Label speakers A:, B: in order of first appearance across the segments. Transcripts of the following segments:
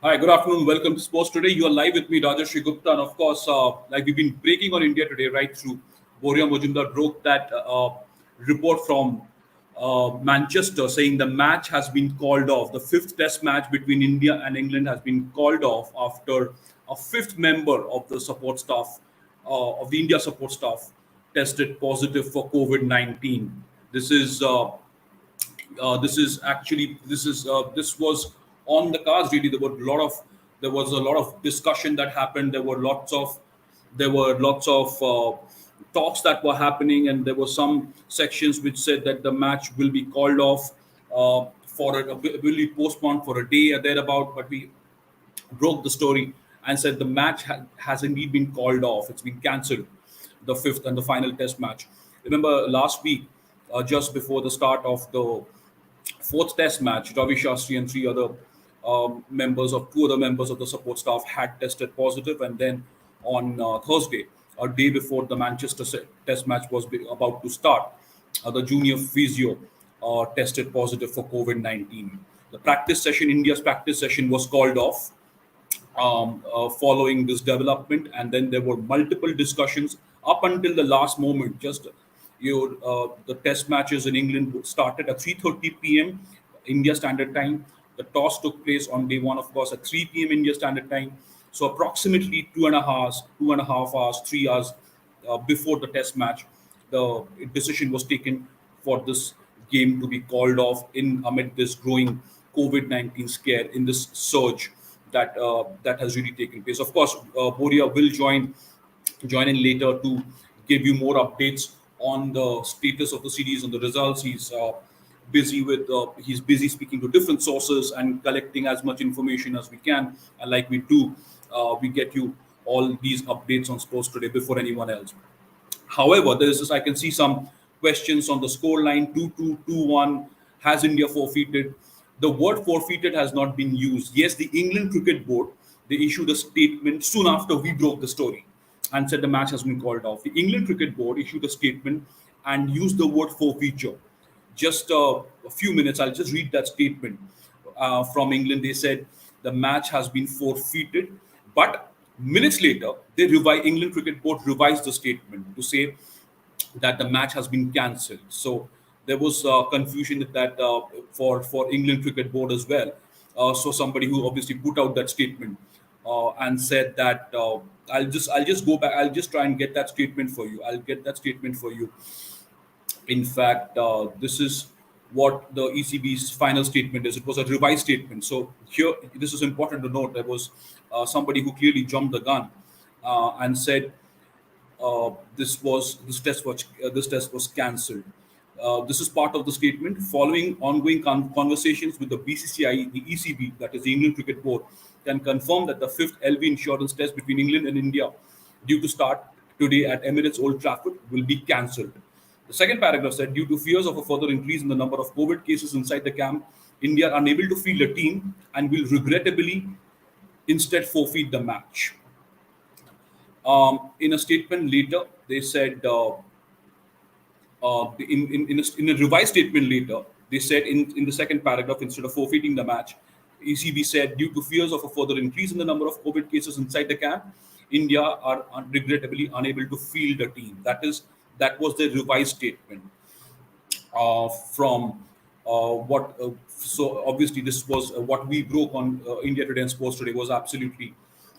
A: Hi, good afternoon. Welcome to Sports Today. You are live with me, Rajashri Gupta, and of course, like we've been breaking on India today, right through. Boria Mojumdar broke that report from Manchester saying the match has been called off. The fifth Test match between India and England has been called off after a fifth member of the support staff of the India support staff tested positive for COVID-19. This is this is actually this was on the cards. Really, there was a lot of discussion that happened. There were lots of talks that were happening, and there were some sections which said that the match will be called off will be postponed for a day or thereabout. But we broke the story and said the match has indeed been called off. It's been cancelled, the fifth and the final test match. Remember last week, just before the start of the fourth test match, Ravi Shastri and two other members of the support staff had tested positive, and then on Thursday, a day before the test match was about to start, the junior physio tested positive for COVID-19. The practice session, India's practice session, was called off following this development, and then there were multiple discussions up until the last moment. The test matches in England started at 3:30 p.m. India Standard Time. The toss took place on day one, of course, at 3 p.m. India Standard Time. So approximately 2.5 hours, 3 hours before the test match, the decision was taken for this game to be called off in amid this growing COVID-19 scare, in this surge that has really taken place. Of course, Boria will join in later to give you more updates on the status of the series and the results. He's busy speaking to different sources and collecting as much information as we can. And like we do, we get you all these updates on Sports Today before anyone else. However, there is this, I can see some questions on the scoreline. 2-2, 2-1. Has India forfeited? The word forfeited has not been used. Yes, the England Cricket Board, they issued a statement soon after we broke the story and said the match has been called off. The England Cricket Board issued a statement and used the word forfeiture. Just a few minutes, I'll just read that statement from England. They said the match has been forfeited, but minutes later, England Cricket Board revised the statement to say that the match has been cancelled. So there was confusion for England Cricket Board as well. So somebody who obviously put out that statement and said that I'll just go back. I'll just try and get that statement for you. I'll get that statement for you. In fact, this is what the ECB's final statement is. It was a revised statement. So here, this is important to note. There was somebody who clearly jumped the gun and said this test was cancelled. This is part of the statement. Following ongoing conversations with the BCCI, the ECB, that is the England Cricket Board, can confirm that the fifth LV insurance test between England and India, due to start today at Emirates Old Trafford, will be cancelled. The second paragraph said, due to fears of a further increase in the number of COVID cases inside the camp, India are unable to field a team and will regrettably instead forfeit the match. In a statement later, they said, in a revised statement later, they said in the second paragraph, instead of forfeiting the match, ECB said, due to fears of a further increase in the number of COVID cases inside the camp, India are regrettably unable to field a team. That was the revised statement from what. So obviously, this was what we broke on India Today and Sports Today was absolutely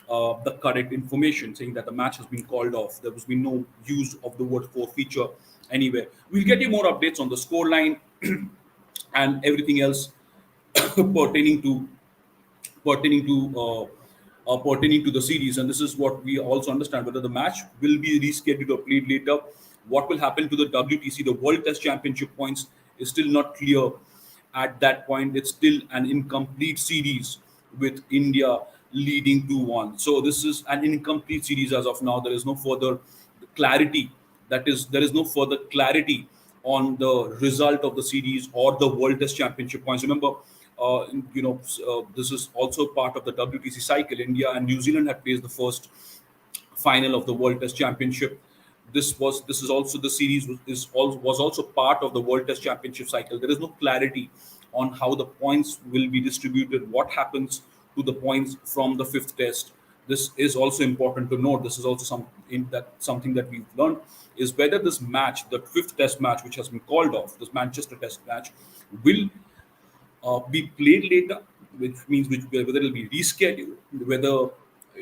A: the correct information, saying that the match has been called off. There has been no use of the word forfeiture anywhere. We'll get you more updates on the scoreline and everything else pertaining to pertaining to pertaining to the series. And this is what we also understand: whether the match will be rescheduled or played later. What will happen to the WTC, the World Test Championship points, is still not clear. At that point, it's still an incomplete series with India leading 2-1. So this is an incomplete series as of now. There is no further clarity. There is no further clarity on the result of the series or the World Test Championship points. Remember, this is also part of the WTC cycle. India and New Zealand had placed the first final of the World Test Championship. This is also the series was also part of the World Test Championship cycle. There is no clarity on how the points will be distributed, what happens to the points from the fifth test. This is also important to note. This is also something that we've learned is whether this match, the fifth test match, which has been called off, this Manchester test match, will be played later, which means whether it will be rescheduled, whether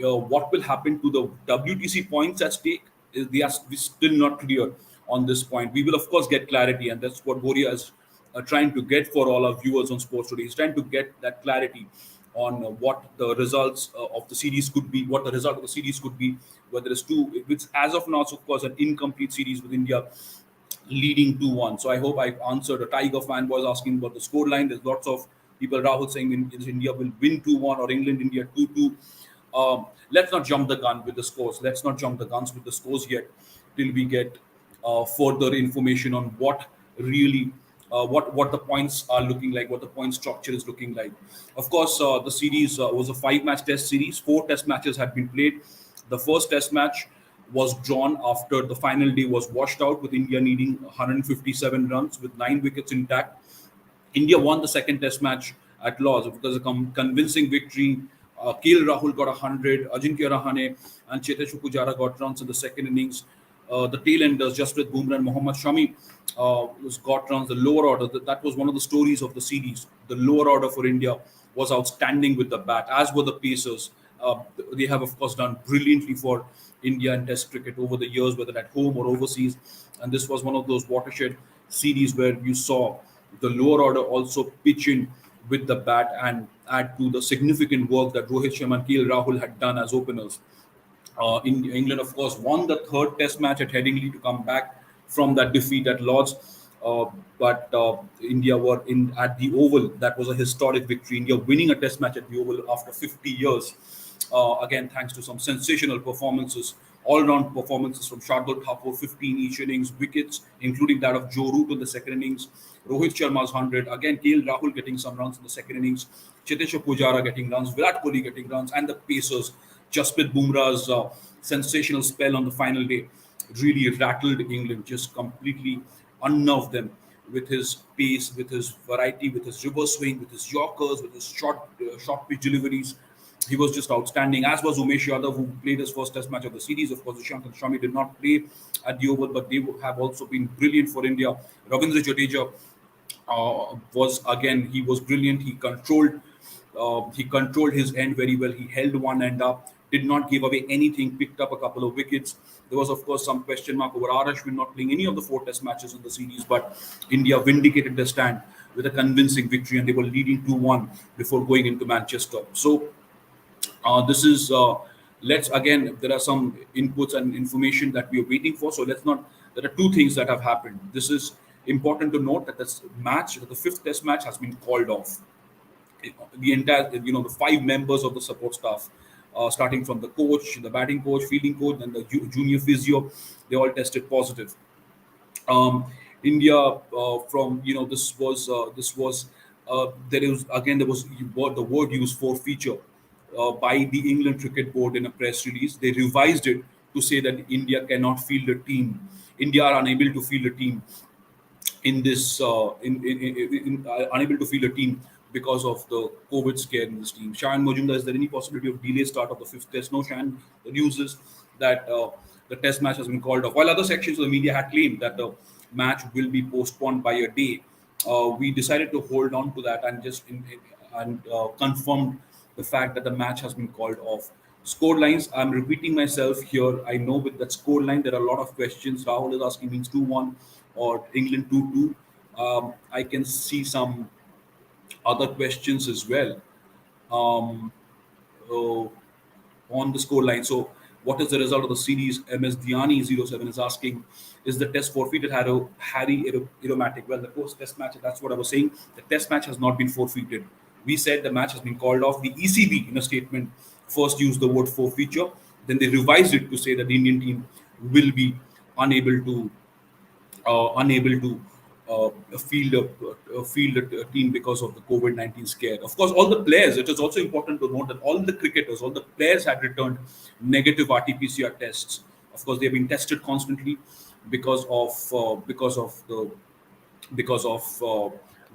A: what will happen to the WTC points at stake. They are still not clear on this point. We will, of course, get clarity, and that's what Boria is trying to get for all our viewers on Sports Today. He's trying to get that clarity on what the results of the series could be, what the result of the series could be, whether it's two, which as of now, it's of course an incomplete series with India leading 2-1. So I hope I answered. A Tiger fan was asking about the scoreline. There's lots of people, Rahul, saying India will win 2-1 or England, India 2-2. Let's not jump the gun with the scores. Let's not jump the guns with the scores yet till we get further information on what really what the points are looking like, what the point structure is looking like. Of course, the series was a 5-match test series. 4 test matches had been played. The first test match was drawn after the final day was washed out, with India needing 157 runs with 9 wickets intact. India won the second test match at Lords. It was a convincing victory. KL Rahul got 100, Ajinkya Rahane and Cheteshwar Pujara got runs in the second innings. The tail enders, Jasprit Bumrah and Mohammad Shami, got runs. The lower order, that was one of the stories of the series. The lower order for India was outstanding with the bat, as were the Pacers. They have, of course, done brilliantly for India in Test cricket over the years, whether at home or overseas. And this was one of those watershed series where you saw the lower order also pitch in with the bat and add to the significant work that Rohit Sharma and KL Rahul had done as openers. In England, of course, won the third Test match at Headingley to come back from that defeat at Lords. But India were in at the Oval. That was a historic victory. India winning a Test match at the Oval after 50 years. Again, thanks to some sensational performances, all-round performances from Shardul Thakur, 15 each innings, wickets, including that of Joe Root in the second innings, Rohit Sharma's 100, again, KL Rahul getting some runs in the second innings, Cheteshwar Pujara getting runs, Virat Kohli getting runs, and the Pacers, Jasprit Bumrah's sensational spell on the final day really rattled England, just completely unnerved them with his pace, with his variety, with his reverse swing, with his yorkers, with his short pitch deliveries. He was just outstanding, as was Umesh Yadav, who played his first test match of the series. Of course, Ishant and Shami did not play at the Oval, but they have also been brilliant for India. Ravindra Jadeja he was brilliant. He controlled his end very well. He held one end up, did not give away anything, picked up a couple of wickets. There was, of course, some question mark over Ashwin not playing any of the 4 test matches in the series, but India vindicated their stand with a convincing victory, and they were leading 2-1 before going into Manchester. So this is let's again, there are some inputs and information that we are waiting for. So there are 2 things that have happened. This is important to note, that the 5th test match has been called off. The entire, the 5 members of the support staff, starting from the coach, the batting coach, fielding coach, and the junior physio, they all tested positive. India, from this was there was the word used for feature by the England Cricket Board in a press release. They revised it to say that India cannot field a team. India are unable to field a team in this unable to field a team because of the COVID scare in this team. Shahan Majumdar, is there any possibility of delayed start of the 5th test? No, Shahan. The news is that the test match has been called off. While other sections of the media had claimed that the match will be postponed by a day, we decided to hold on to that and confirmed the fact that the match has been called off. Score lines, I'm repeating myself here. I know with that score line, there are a lot of questions. Rahul is asking, means 2-1 or England 2-2. I can see some other questions as well on the score line. So, what is the result of the series? MS Diani07 is asking, is the test forfeited? Harry Aromatic. Well, the post test match, that's what I was saying. The test match has not been forfeited. We said the match has been called off. The ECB, in a statement, first used the word forfeiture. Then they revised it to say that the Indian team will be unable to field a team because of the COVID-19 scare. Of course, all the players, it is also important to note that all the cricketers, all the players had returned negative RT-PCR tests. Of course, they've been tested constantly because of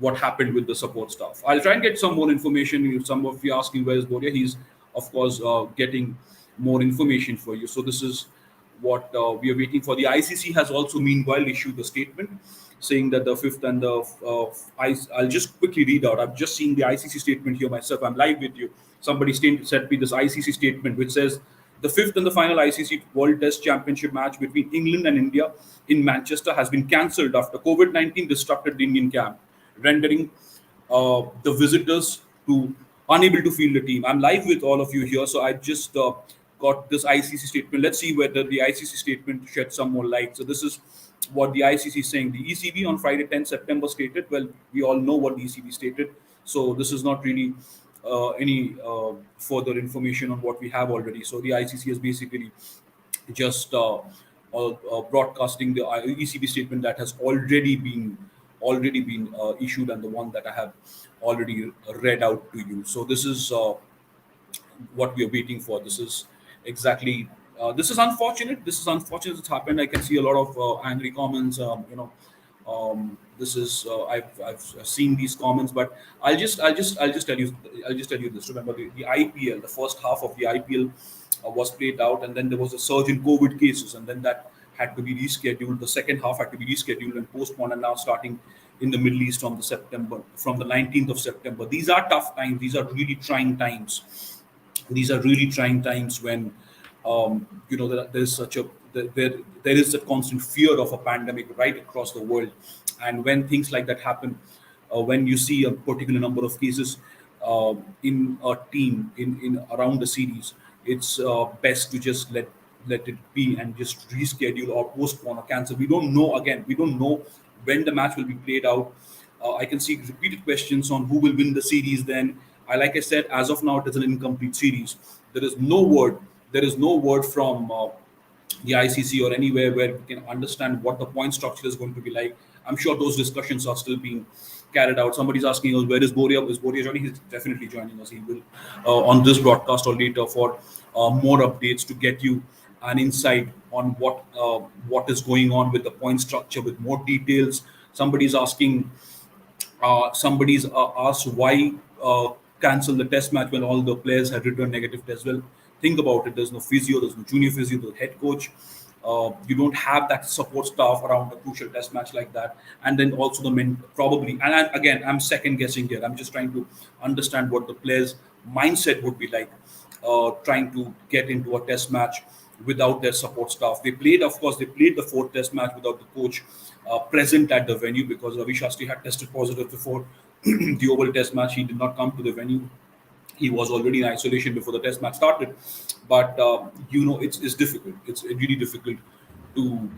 A: what happened with the support staff. I'll try and get some more information. If some of you asking where is Boria, he's of course getting more information for you. So this is what we are waiting for. The ICC has also meanwhile issued a statement saying that the fifth and the I'll just quickly read out. I've just seen the ICC statement here myself. I'm live with you. Somebody sent me this ICC statement which says the fifth and the final ICC World Test Championship match between England and India in Manchester has been cancelled after COVID-19 disrupted the Indian camp, rendering the visitors to unable to field the team. I'm live with all of you here, so I just got this ICC statement. Let's see whether the ICC statement sheds some more light. So this is what the ICC is saying. The ECB on Friday, 10 September stated, well, we all know what the ECB stated, so this is not really any further information on what we have already. So the ICC has basically just broadcasting the ECB statement that has already been issued, and the one that I have already read out to you. So this is what we are waiting for. This is exactly. This is unfortunate. This is unfortunate. It's happened. I can see a lot of angry comments. This is I've seen these comments, but I'll just tell you this. Remember the IPL, the first half of the IPL was played out, and then there was a surge in COVID cases, and then that had to be rescheduled. The second half had to be rescheduled and postponed, and now starting in the Middle East from the 19th of September. These are tough times. These are really trying times. These are really trying times when there is such a there is a constant fear of a pandemic right across the world, and when things like that happen, when you see a particular number of cases in a team in around the series, it's best to just let it be and just reschedule or postpone or cancel. We don't know. Again, we don't know when the match will be played out. I can see repeated questions on who will win the series. Then, like I said, as of now, it is an incomplete series. There is no word. There is no word from the ICC or anywhere where we can understand what the point structure is going to be like. I'm sure those discussions are still being carried out. Somebody's asking us, where is Boria? Is Boria joining? He's definitely joining us. He will on this broadcast or later for more updates to get you an insight on what is going on with the point structure with more details. Somebody's asked why cancel the test match when all the players had returned negative tests. Well, think about it. There's no physio, there's no junior physio, the head coach. You don't have that support staff around a crucial test match like that. And then also the men probably. And again, I'm second guessing here. I'm just trying to understand what the players' mindset would be like, trying to get into a test match without their support staff. Of course, they played the fourth test match without the coach present at the venue because Ravi Shastri had tested positive before the Oval Test match. He did not come to the venue. He was already in isolation before the test match started. But it's difficult. It's really difficult to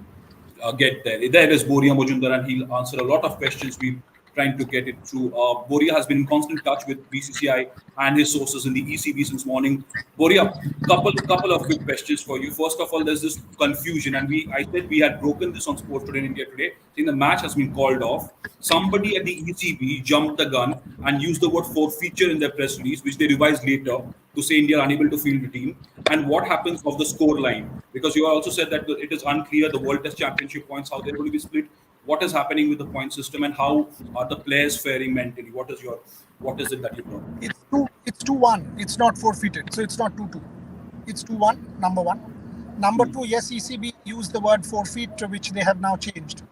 A: get there. There is Boria Mojumdar, and he'll answer a lot of questions. We're trying to get it through. Boria has been in constant touch with BCCI and his sources in the ECB since morning. Boria, couple of quick questions for you. First of all, there's this confusion, and I said we had broken this on Sports Today in India today, saying the match has been called off. Somebody at the ECB jumped the gun and used the word forfeiture in their press release, which they revised later to say India are unable to field the team. And what happens of the score line? Because you also said that it is unclear the World Test Championship points, how they're going to be split. What is happening with the point system, and how are the players faring mentally? What is it that you've got?
B: It's 2-1. It's not forfeited, so it's not 2-2. It's 2-1. Number one. Number two, yes, ECB used the word forfeit, which they have now changed.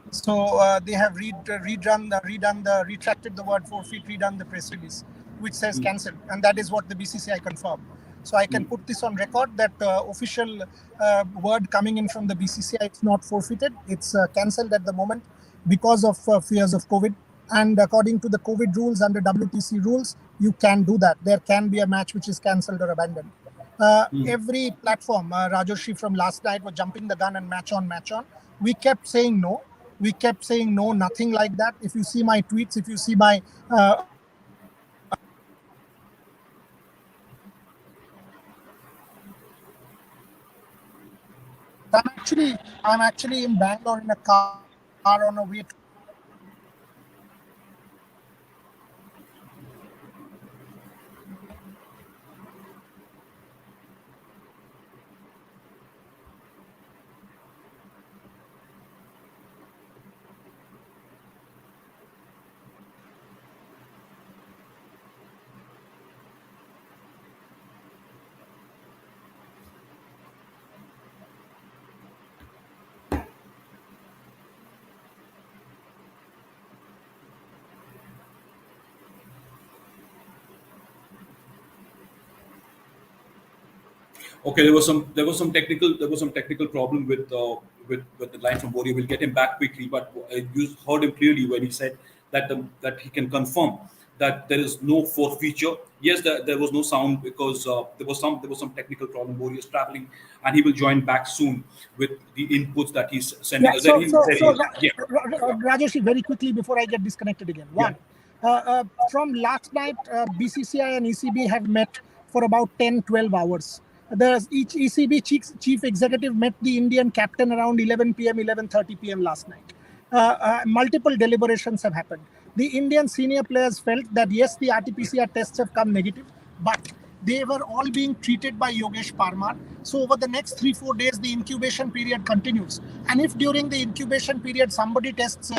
B: So they have retracted the word forfeit, redone the press release, which says cancelled, and that is what the BCCI confirmed. So I can put this on record that official word coming in from the BCCI, it's not forfeited, it's cancelled at the moment because of fears of COVID. And according to the COVID rules, under WTC rules, you can do that. There can be a match which is cancelled or abandoned. Every platform, Rajoshi from last night was jumping the gun and match on. We kept saying no. Nothing like that. If you see my tweets, if you see my I'm actually in Bangalore in a car on a way to
A: Okay, there was some technical problem with the line from Boria. We'll get him back quickly, but you heard him clearly when he said that he can confirm that there is no forfeiture. Yes, there was no sound because there was some technical problem. Boria is traveling, and he will join back soon with the inputs that he's
B: Yeah.
A: sending.
B: So, so,
A: There he
B: so,
A: is. Yeah, yeah,
B: Rajesh, very quickly before I get disconnected again.
A: yeah.
B: One, from last night, BCCI and ECB have met for about 10, 12 hours. Each ECB chief executive met the Indian captain around 11 p.m., 11:30 p.m. last night. Multiple deliberations have happened. The Indian senior players felt that yes, the RT-PCR tests have come negative, but they were all being treated by Yogesh Parmar. So over the next 3-4 days, the incubation period continues. And if during the incubation period somebody tests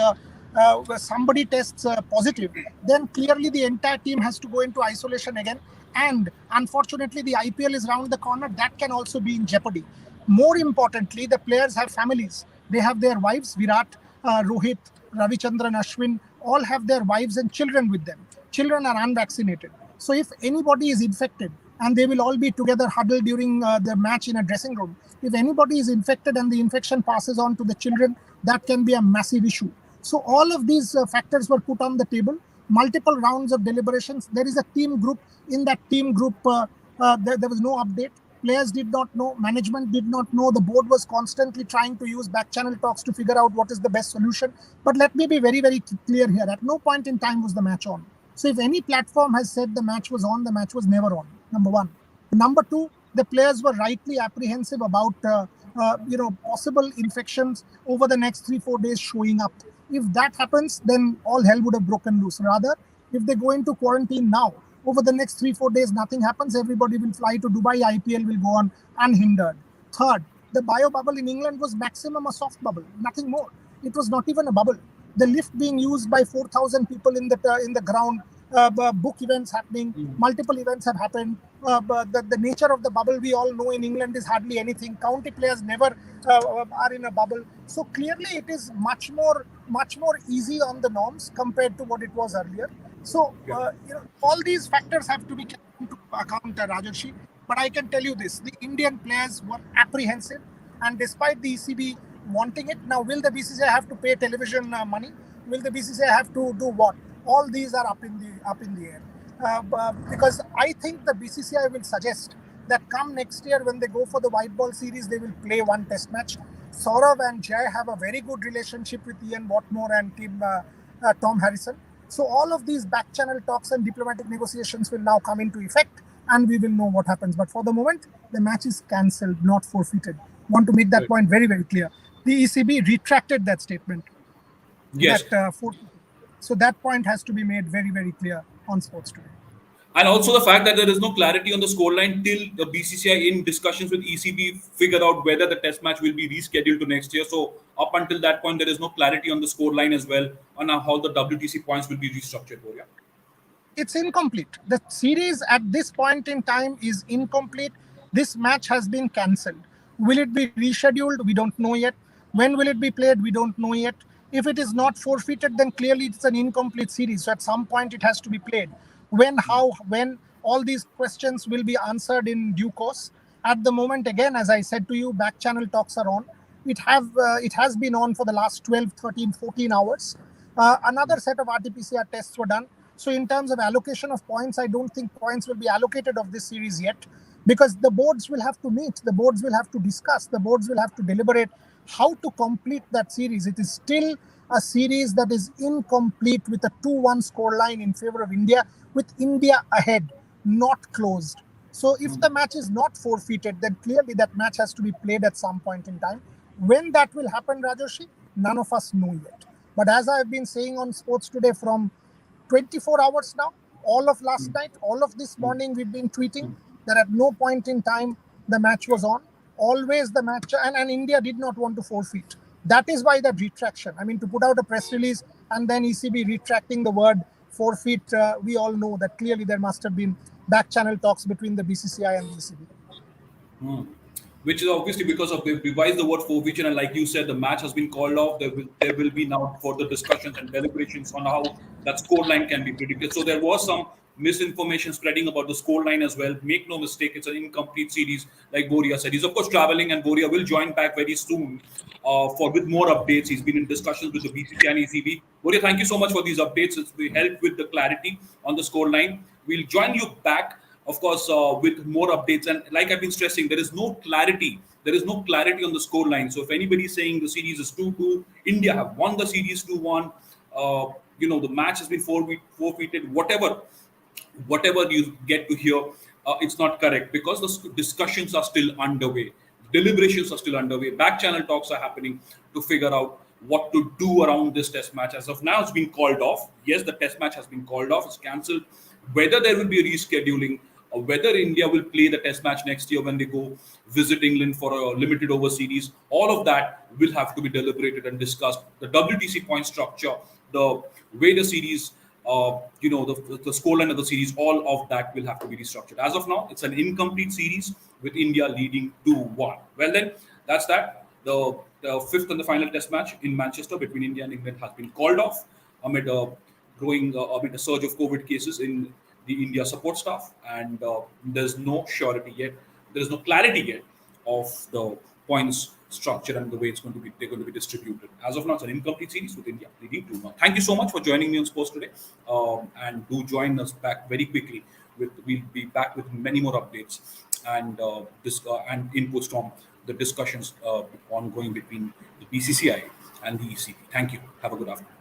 B: positive, then clearly the entire team has to go into isolation again. And unfortunately, the IPL is round the corner. That can also be in jeopardy. More importantly, the players have families. They have their wives, Virat, Rohit, Ravichandran, Ashwin, all have their wives and children with them. Children are unvaccinated. So if anybody is infected, and they will all be together huddled during the match in a dressing room, if anybody is infected and the infection passes on to the children, that can be a massive issue. So all of these factors were put on the table. Multiple rounds of deliberations. There is a team group. In that team group, there was no update. Players did not know. Management did not know. The board was constantly trying to use back channel talks to figure out what is the best solution. But let me be very, very clear here. At no point in time was the match on. So if any platform has said the match was on, the match was never on. Number one. Number two, the players were rightly apprehensive about possible infections over the next 3-4 days showing up. If that happens, then all hell would have broken loose. Rather, if they go into quarantine now, over the next 3-4 days, nothing happens. Everybody will fly to Dubai. IPL will go on unhindered. Third, the bio bubble in England was maximum a soft bubble, nothing more. It was not even a bubble. The lift being used by 4,000 people in the ground. Book events happening, multiple events have happened. The nature of the bubble we all know in England is hardly anything. County players never are in a bubble. So clearly it is much more easy on the norms compared to what it was earlier. So all these factors have to be taken into account, Rajarshi. But I can tell you this, the Indian players were apprehensive, and despite the ECB wanting it, now will the BCCI have to pay television money? Will the BCCI have to do what? All these are up in the air, because I think the BCCI will suggest that come next year when they go for the white ball series, they will play one test match. Saurav and Jay have a very good relationship with Ian Watmore and team Tom Harrison. So all of these back channel talks and diplomatic negotiations will now come into effect, and we will know what happens. But for the moment, the match is cancelled, not forfeited. Want to make that point very, very clear. The ECB retracted that statement.
A: Yes.
B: So that point has to be made very, very clear on Sports Today.
A: And also the fact that there is no clarity on the scoreline till the BCCI in discussions with ECB figure out whether the test match will be rescheduled to next year. So up until that point, there is no clarity on the scoreline as well on how the WTC points will be restructured. Yeah.
B: It's incomplete. The series at this point in time is incomplete. This match has been cancelled. Will it be rescheduled? We don't know yet. When will it be played? We don't know yet. If it is not forfeited, then clearly it's an incomplete series. So at some point it has to be played. When, how, when, all these questions will be answered in due course. At the moment, again, as I said to you, back channel talks are on. It has been on for the last 12, 13, 14 hours. Another set of RT-PCR tests were done. So in terms of allocation of points, I don't think points will be allocated of this series yet, because the boards will have to meet, the boards will have to discuss, the boards will have to deliberate how to complete that series. It is still a series that is incomplete with a 2-1 scoreline in favor of India, with India ahead, not closed. So if the match is not forfeited, then clearly that match has to be played at some point in time. When that will happen, Rajoshi, none of us know yet. But as I've been saying on Sports Today from 24 hours now, all of last night, all of this morning, we've been tweeting that at no point in time the match was on. Always the match, and India did not want to forfeit. That is why that retraction. I mean, to put out a press release and then ECB retracting the word forfeit, we all know that clearly there must have been back channel talks between the BCCI and the ECB.
A: Which is obviously because of they've revised the word forfeiture, and like you said, the match has been called off. There will be now further discussions and deliberations on how that scoreline can be predicted. So there was some misinformation spreading about the scoreline as well. Make no mistake, it's an incomplete series, like Boria said. He's of course traveling, and Boria will join back very soon for with more updates. He's been in discussions with the BCCI and ECB. Boria, thank you so much for these updates. It's will help with the clarity on the scoreline. We'll join you back, of course, with more updates. And like I've been stressing, there is no clarity. There is no clarity on the scoreline. So if anybody is saying the series is 2-2, India have won the series 2-1. The match has been forfeited. Whatever you get to hear, it's not correct, because the discussions are still underway, deliberations are still underway, back channel talks are happening to figure out what to do around this test match. As of now, it's been called off. Yes, the test match has been called off, it's cancelled. Whether there will be a rescheduling, or whether India will play the test match next year when they go visit England for a limited over series, all of that will have to be deliberated and discussed. The WTC point structure, the way the series, the scoreline of the series, all of that will have to be restructured. As of now, it's an incomplete series with India leading 2-1. Well, then, that's that. The fifth and the final test match in Manchester between India and England has been called off amid amid a surge of COVID cases in the India support staff, and there's no surety yet. There's no clarity yet of the points structure and the way they're going to be distributed. As of now, it's an incomplete series with India leading 2-1. Thank you so much for joining me on Sports Today, and do join us back very quickly. We'll be back with many more updates and and inputs from the discussions ongoing between the BCCI and the ECB. Thank you. Have a good afternoon.